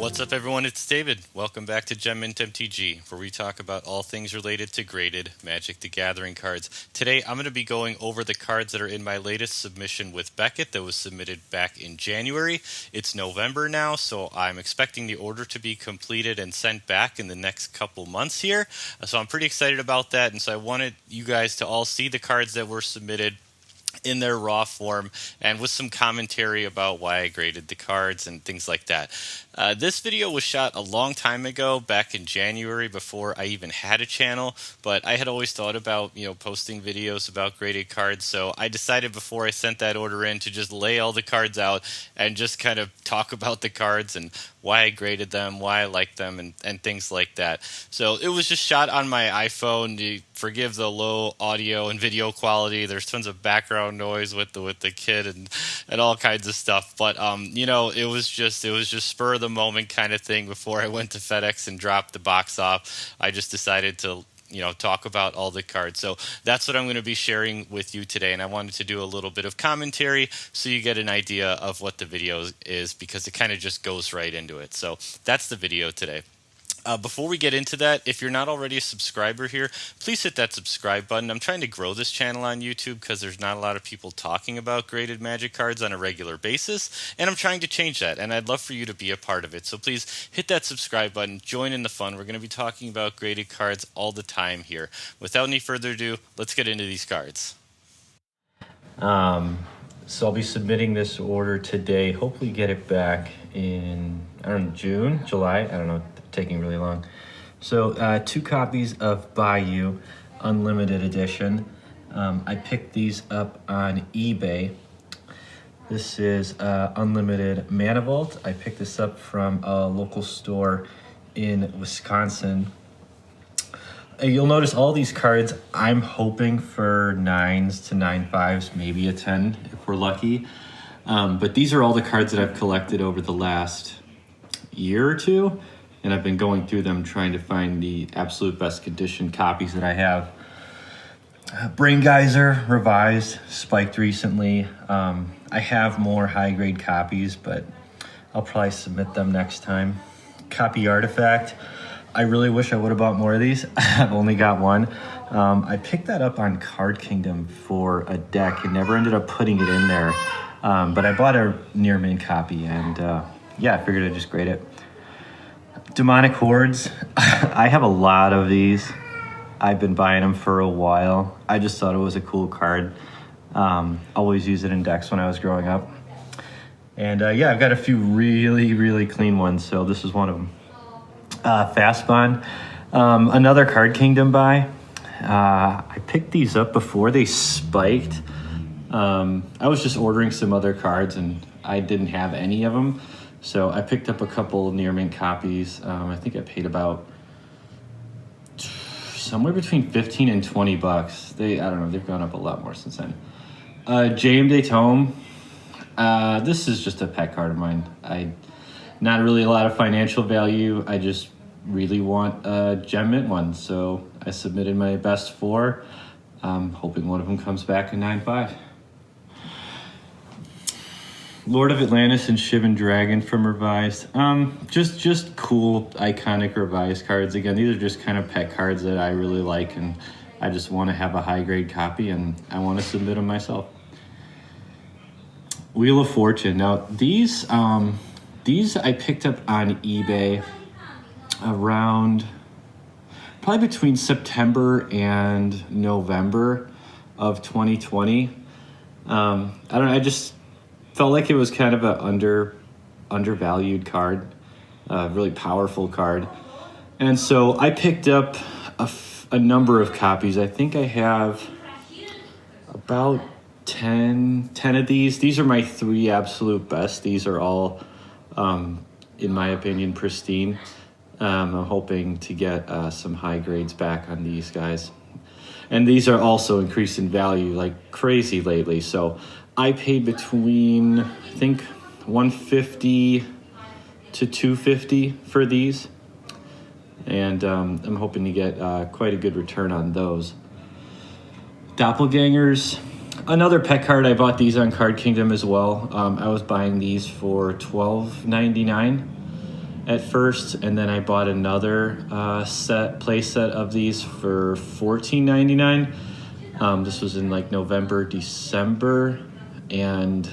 What's up, everyone? It's David. Welcome back to Gem Mint MTG, where we talk about all things related to graded Magic the Gathering cards. Today, I'm going to be going over the cards that are in my latest submission with Beckett that was submitted back in January. It's November now, so I'm expecting the order to be completed and sent back in the next couple months here. So I'm pretty excited about that, and so I wanted you guys to all see the cards that were submitted in their raw form and with some commentary about why I graded the cards and things like that. This video was shot a long time ago, back in January, before I even had a channel, but I had always thought about, posting videos about graded cards, so I decided before I sent that order in to just lay all the cards out and just kind of talk about the cards and why I graded them, why I liked them, and things like that. So it was just shot on my iPhone. You forgive the low audio and video quality. There's tons of background noise with the kid and all kinds of stuff. But it was just spur of the moment kind of thing. Before I went to FedEx and dropped the box off, I just decided to talk about all the cards. So that's what I'm going to be sharing with you today. And I wanted to do a little bit of commentary so you get an idea of what the video is, because it kind of just goes right into it. So that's the video today. Before we get into that, if you're not already a subscriber here, please hit that subscribe button. I'm trying to grow this channel on YouTube because there's not a lot of people talking about graded Magic cards on a regular basis, and I'm trying to change that, and I'd love for you to be a part of it. So please hit that subscribe button, join in the fun. We're going to be talking about graded cards all the time here. Without any further ado, let's get into these cards. So I'll be submitting this order today, hopefully get it back in, June, July, I don't know, taking really long. So 2 copies of Bayou Unlimited Edition. I picked these up on eBay. This is Unlimited Mana Vault. I picked this up from a local store in Wisconsin. You'll notice all these cards, I'm hoping for 9s to 9/5s, maybe a 10 if we're lucky. But these are all the cards that I've collected over the last year or two, and I've been going through them trying to find the absolute best condition copies that I have. Brain Geyser, revised, spiked recently. I have more high-grade copies, but I'll probably submit them next time. Copy Artifact. I really wish I would have bought more of these. I've only got one. I picked that up on Card Kingdom for a deck and never ended up putting it in there. But I bought a near mint copy, and I figured I'd just grade it. Demonic Hordes. I have a lot of these. I've been buying them for a while. I just thought it was a cool card. Always used it in decks when I was growing up. And I've got a few really, really clean ones, so this is one of them. Fastbond, another Card Kingdom buy. I picked these up before they spiked. I was just ordering some other cards and I didn't have any of them, so I picked up a couple near mint copies. I think I paid about somewhere between 15 and 20 bucks. I don't know, they've gone up a lot more since then. JM Tome. This is just a pet card of mine. Not really a lot of financial value. I just really want a Gem Mint one, so I submitted my best 4. I'm hoping one of them comes back in 9/5. Lord of Atlantis and Shivan Dragon from Revised. Just cool, iconic Revised cards. Again, these are just kind of pet cards that I really like, and I just want to have a high-grade copy, and I want to submit them myself. Wheel of Fortune. Now, these I picked up on eBay around probably between September and November of 2020. I just felt like it was kind of an undervalued card, a really powerful card. And so I picked up a number of copies. I think I have about 10 of these. These are my 3 absolute best. These are all, in my opinion, pristine. I'm hoping to get some high grades back on these guys. And these are also increased in value like crazy lately. So I paid between, I think, $150 to $250 for these. And I'm hoping to get quite a good return on those. Doppelgangers. Another pet card. I bought these on Card Kingdom as well. I was buying these for $12.99. at first, and then I bought another play set of these for $14.99. This was in like November, December, and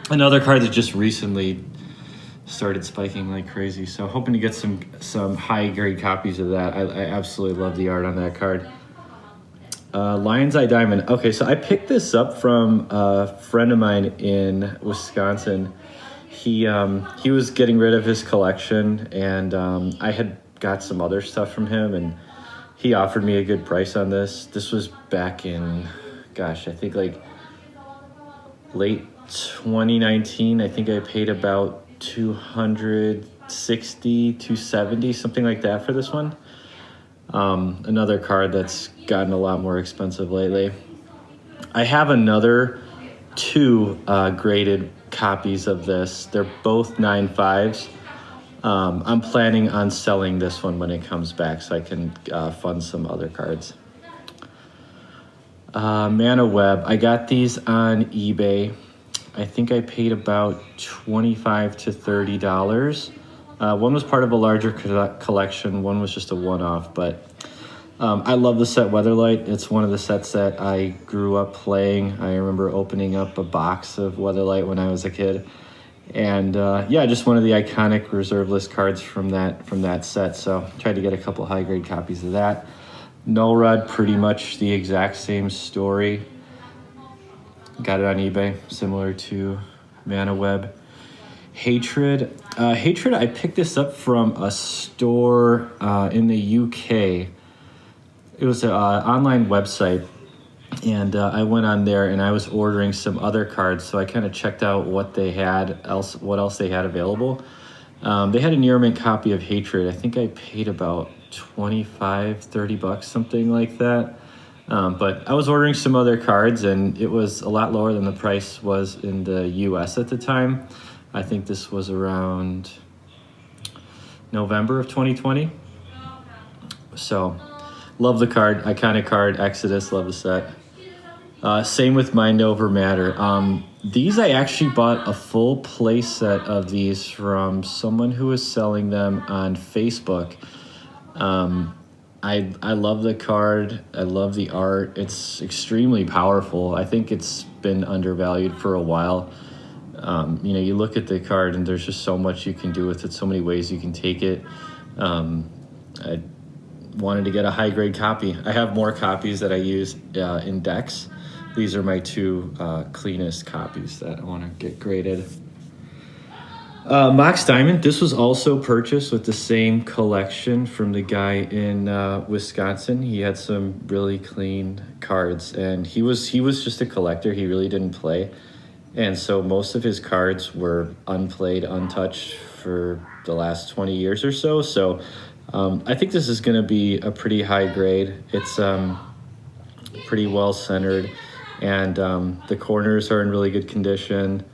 another card that just recently started spiking like crazy. So hoping to get some high grade copies of that. I absolutely love the art on that card. Lion's Eye Diamond. Okay, so I picked this up from a friend of mine in Wisconsin. He was getting rid of his collection, and I had got some other stuff from him, and he offered me a good price on this. This was back in, gosh, I think like late 2019. I think I paid about $260, $270, something like that for this one. Another card that's gotten a lot more expensive lately. I have another two graded copies of this. They're both 9.5s. I'm planning on selling this one when it comes back so I can fund some other cards. Mana Web. I got these on eBay. I think I paid about $25 to $30. One was part of a larger collection. One was just a one-off, but I love the set Weatherlight. It's one of the sets that I grew up playing. I remember opening up a box of Weatherlight when I was a kid. And yeah, just one of the iconic reserve list cards from that set. So tried to get a couple high-grade copies of that. Null Rod, pretty much the exact same story. Got it on eBay, similar to Mana Web. Hatred. Hatred, I picked this up from a store in the UK. It was an online website, and I went on there and I was ordering some other cards, so I kind of checked out what else they had available. They had a near mint copy of Hatred. I think I paid about $25, $30, something like that. But I was ordering some other cards, and it was a lot lower than the price was in the US at the time. I think this was around November of 2020. So, love the card, iconic card, Exodus, love the set. Same with Mind Over Matter. These I actually bought a full play set of these from someone who was selling them on Facebook. I love the card. I love the art. It's extremely powerful. I think it's been undervalued for a while. You look at the card and there's just so much you can do with it, so many ways you can take it. I wanted to get a high grade copy. I have more copies that I use in decks. These are my two cleanest copies that I want to get graded. Mox Diamond, this was also purchased with the same collection from the guy in Wisconsin. He had some really clean cards, and he was just a collector. He really didn't play. And so most of his cards were unplayed, untouched for the last 20 years or so. So I think this is going to be a pretty high grade. It's pretty well centered, and the corners are in really good condition.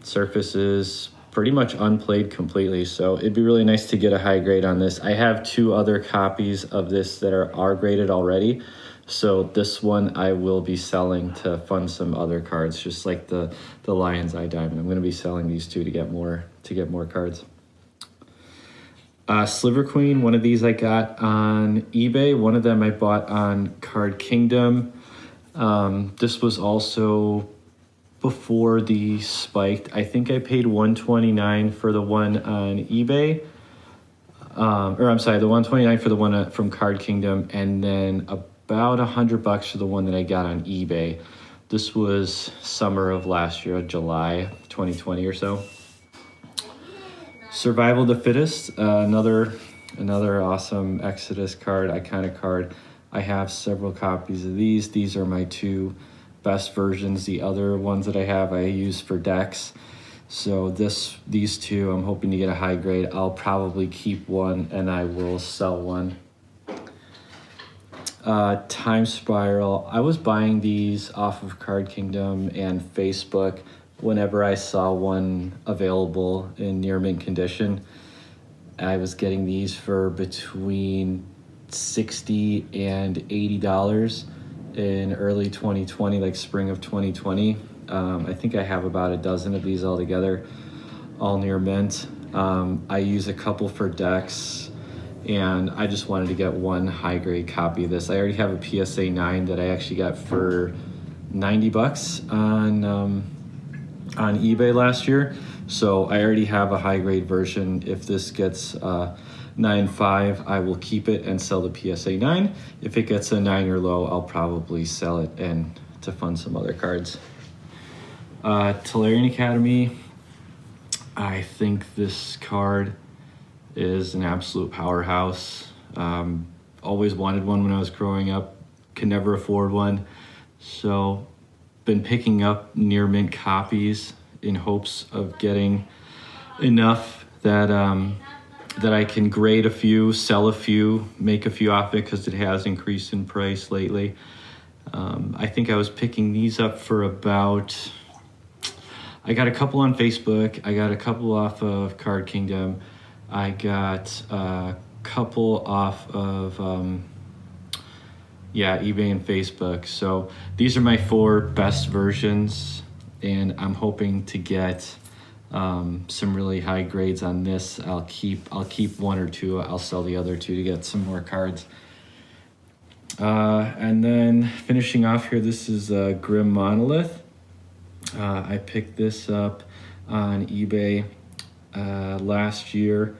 Surfaces pretty much unplayed completely. So it'd be really nice to get a high grade on this. I have two other copies of this that are graded already. So this one I will be selling to fund some other cards, just like the Lion's Eye Diamond. I'm going to be selling these two to get more cards. Sliver Queen, one of these I got on eBay. One of them I bought on Card Kingdom. This was also before the spiked. I think I paid $129 for the one on eBay. The $129 for the one from Card Kingdom, and then about $100 for the one that I got on eBay. This was summer of last year, July 2020 or so. Survival of the Fittest, another awesome Exodus card, iconic card. I have several copies of these. These are my two best versions. The other ones that I use for decks. So these two, I'm hoping to get a high grade. I'll probably keep one and I will sell one. Time Spiral. I was buying these off of Card Kingdom and Facebook whenever I saw one available in near mint condition. I was getting these for between $60 and $80 in early 2020, like spring of 2020. I think I have about a dozen of these all together, all near mint. I use a couple for decks, and I just wanted to get one high grade copy of this. I already have a PSA 9 that I actually got for $90 on eBay last year. So I already have a high grade version. If this gets 9.5, I will keep it and sell the PSA 9. If it gets a 9 or low, I'll probably sell it and to fund some other cards. Tolarian Academy, I think this card is an absolute powerhouse. Always wanted one when I was growing up, could never afford one. So been picking up near mint copies in hopes of getting enough that that I can grade a few, sell a few, make a few off it, because it has increased in price lately. I think I was picking these up for about, I got a couple on Facebook, I got a couple off of Card Kingdom, I got a couple off of eBay and Facebook. So these are my 4 best versions, and I'm hoping to get some really high grades on this. I'll keep 1 or 2. I'll sell the other 2 to get some more cards. And then finishing off here, this is Grim Monolith. I picked this up on eBay last year.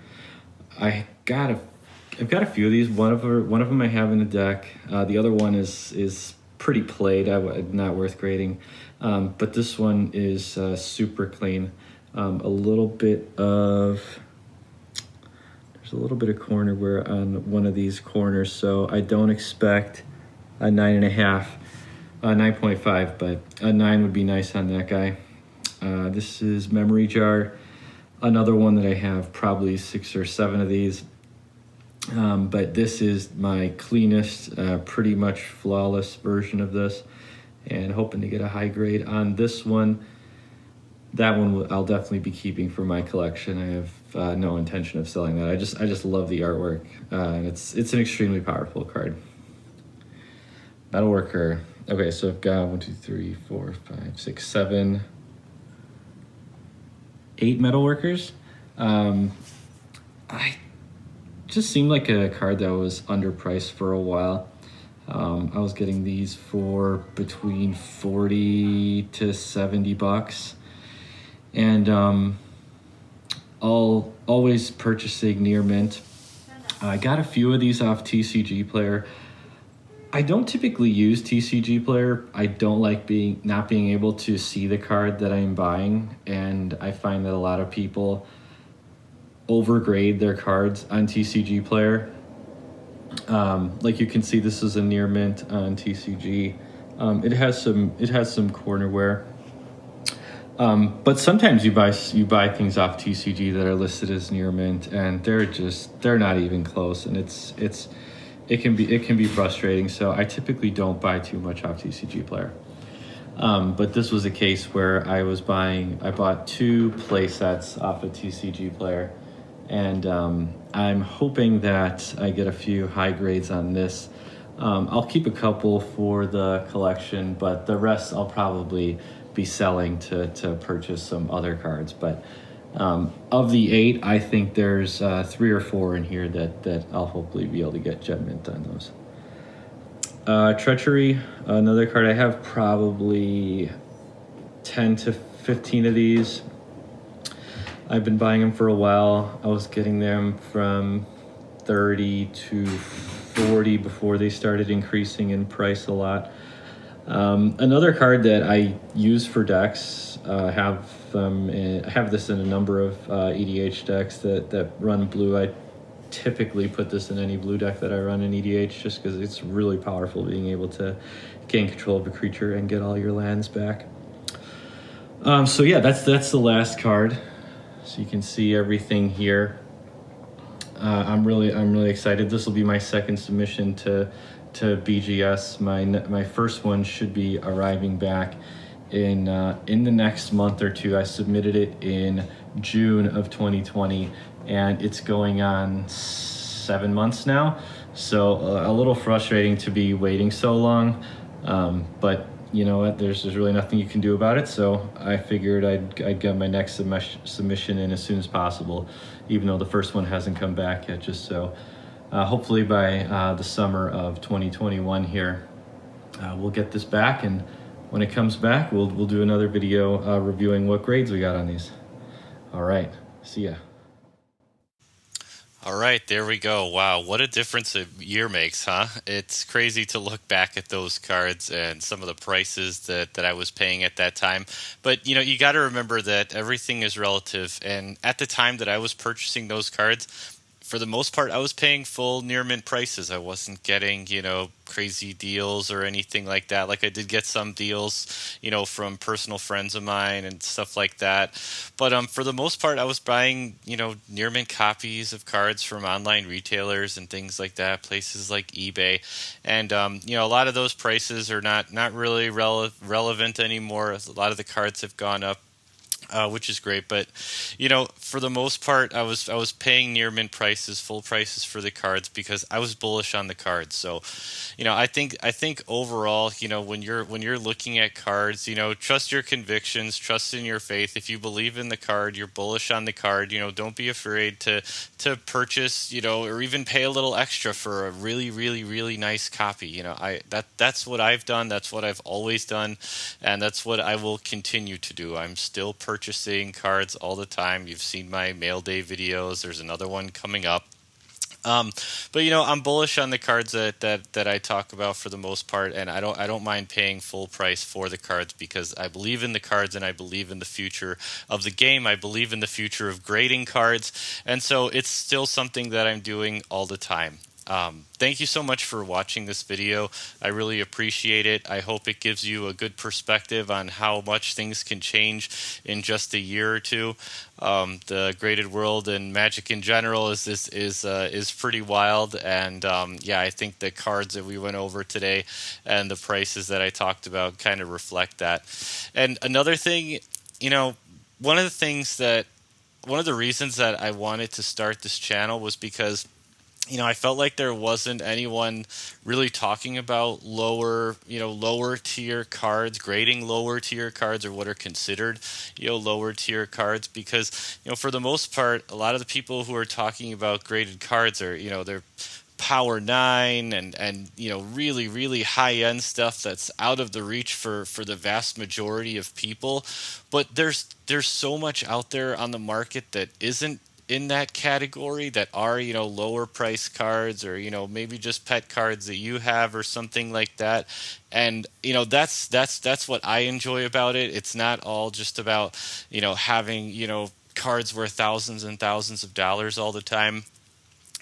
I've got a few of these. One of them I have in a deck. The other one is pretty played. Not worth grading. But this one is super clean. There's a little bit of corner wear on one of these corners, so I don't expect a 9.5, 9.5, but a 9 would be nice on that guy. This is Memory Jar, another one that I have probably 6 or 7 of these. But this is my cleanest, pretty much flawless version of this, and hoping to get a high grade on this one. That one I'll definitely be keeping for my collection. I have no intention of selling that. I just love the artwork, and it's an extremely powerful card. Metalworker. Okay, so I've got 1, 2, 3, 4, 5, 6, 7, 8 Metalworkers. I just seemed like a card that was underpriced for a while. I was getting these for between $40 to $70, and always purchasing near mint. I got a few of these off TCG Player. I don't typically use TCG Player. I don't like not being able to see the card that I'm buying, and I find that a lot of people overgrade their cards on TCG Player. Like you can see, this is a near mint on TCG. It has some corner wear, but sometimes you buy things off TCG that are listed as near mint, and they're not even close, and it can be frustrating. So I typically don't buy too much off TCG Player. But this was a case where I bought 2 play sets off of TCG Player, and I'm hoping that I get a few high grades on this. I'll keep a couple for the collection, but the rest I'll probably be selling to purchase some other cards. But of the 8, I think there's 3 or 4 in here that I'll hopefully be able to get gem mint on those. Treachery, another card. I have probably 10 to 15 of these. I've been buying them for a while. I was getting them from 30 to 40 before they started increasing in price a lot. Another card that I use for decks, I have this in a number of EDH decks that run blue. I typically put this in any blue deck that I run in EDH, just because it's really powerful being able to gain control of a creature and get all your lands back. So yeah, that's the last card. So you can see everything here. I'm really excited. This will be my second submission to BGS. My first one should be arriving back in the next month or 2. I submitted it in June of 2020, and it's going on 7 months now. So a little frustrating to be waiting so long, but you know what, there's really nothing you can do about it. So I figured I'd get my next submission in as soon as possible, even though the first one hasn't come back yet. Just so hopefully by the summer of 2021 here, we'll get this back, and when it comes back, we'll do another video reviewing what grades we got on these. All right, see ya. All right, there we go. Wow, what a difference a year makes, huh? It's crazy to look back at those cards and some of the prices that I was paying at that time. But, you know, you got to remember that everything is relative. And at the time that I was purchasing those cards, for the most part, I was paying full near mint prices. I wasn't getting, you know, crazy deals or anything like that. Like I did get some deals, you know, from personal friends of mine and stuff like that. But for the most part, I was buying, you know, near mint copies of cards from online retailers and things like that, places like eBay. And, you know, a lot of those prices are not really relevant anymore. A lot of the cards have gone up, which is great. But you know, for the most part, I was paying near mint prices, full prices for the cards because I was bullish on the cards. So, you know, I think overall, you know, when you're looking at cards, you know, trust your convictions, trust in your faith. If you believe in the card, you're bullish on the card. You know, don't be afraid to purchase, you know, or even pay a little extra for a really nice copy. You know, that's what I've done. That's what I've always done, and that's what I will continue to do. I'm still purchasing cards all the time. You've seen my mail day videos. There's another one coming up. Um, but you know, I'm bullish on the cards that I talk about for the most part, and I don't mind paying full price for the cards because I believe in the cards and I believe in the future of the game. I believe in the future of grading cards, and so it's still something that I'm doing all the time. Thank you so much for watching this video. I really appreciate it. I hope it gives you a good perspective on how much things can change in just a year or two. The graded world and Magic in general is pretty wild, and yeah, I think the cards that we went over today and the prices that I talked about kind of reflect that. And another thing, you know, one of the things that one of the reasons that I wanted to start this channel was because, you know, I felt like there wasn't anyone really talking about lower tier cards, grading lower tier cards, or what are considered, you know, lower tier cards. Because, you know, for the most part, a lot of the people who are talking about graded cards are, you know, they're Power 9 and you know, really high end stuff that's out of the reach for the vast majority of people. But there's so much out there on the market that isn't in that category, that are, you know, lower price cards, or, you know, maybe just pet cards that you have or something like that. And you know, that's what I enjoy about it. It's not all just about, you know, having, you know, cards worth thousands and thousands of dollars all the time.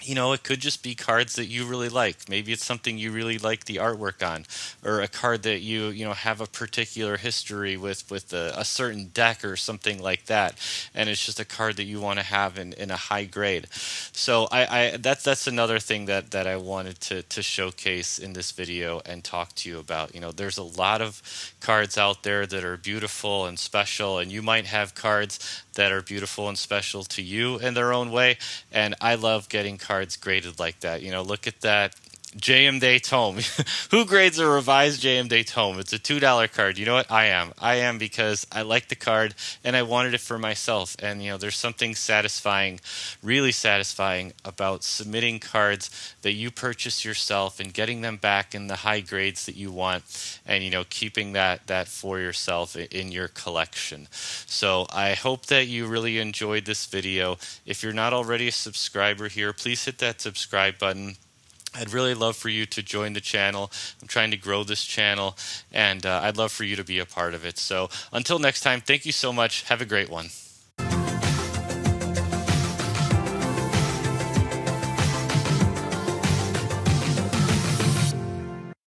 You know, it could just be cards that you really like. Maybe it's something you really like the artwork on, or a card that you know, have a particular history with a certain deck or something like that, and it's just a card that you want to have in a high grade. So that's another thing that I wanted to showcase in this video and talk to you about. You know, there's a lot of cards out there that are beautiful and special, and you might have cards that are beautiful and special to you in their own way, and I love getting cards graded like that. You know, look at that JM Day Tome. Who grades a revised JM Day Tome? It's a $2 card. You know what? I am, because I like the card and I wanted it for myself. And you know, there's something satisfying, really satisfying, about submitting cards that you purchase yourself and getting them back in the high grades that you want, and you know, keeping that for yourself in your collection. So I hope that you really enjoyed this video. If you're not already a subscriber here, please hit that subscribe button. I'd really love for you to join the channel. I'm trying to grow this channel, and I'd love for you to be a part of it. So until next time, thank you so much. Have a great one.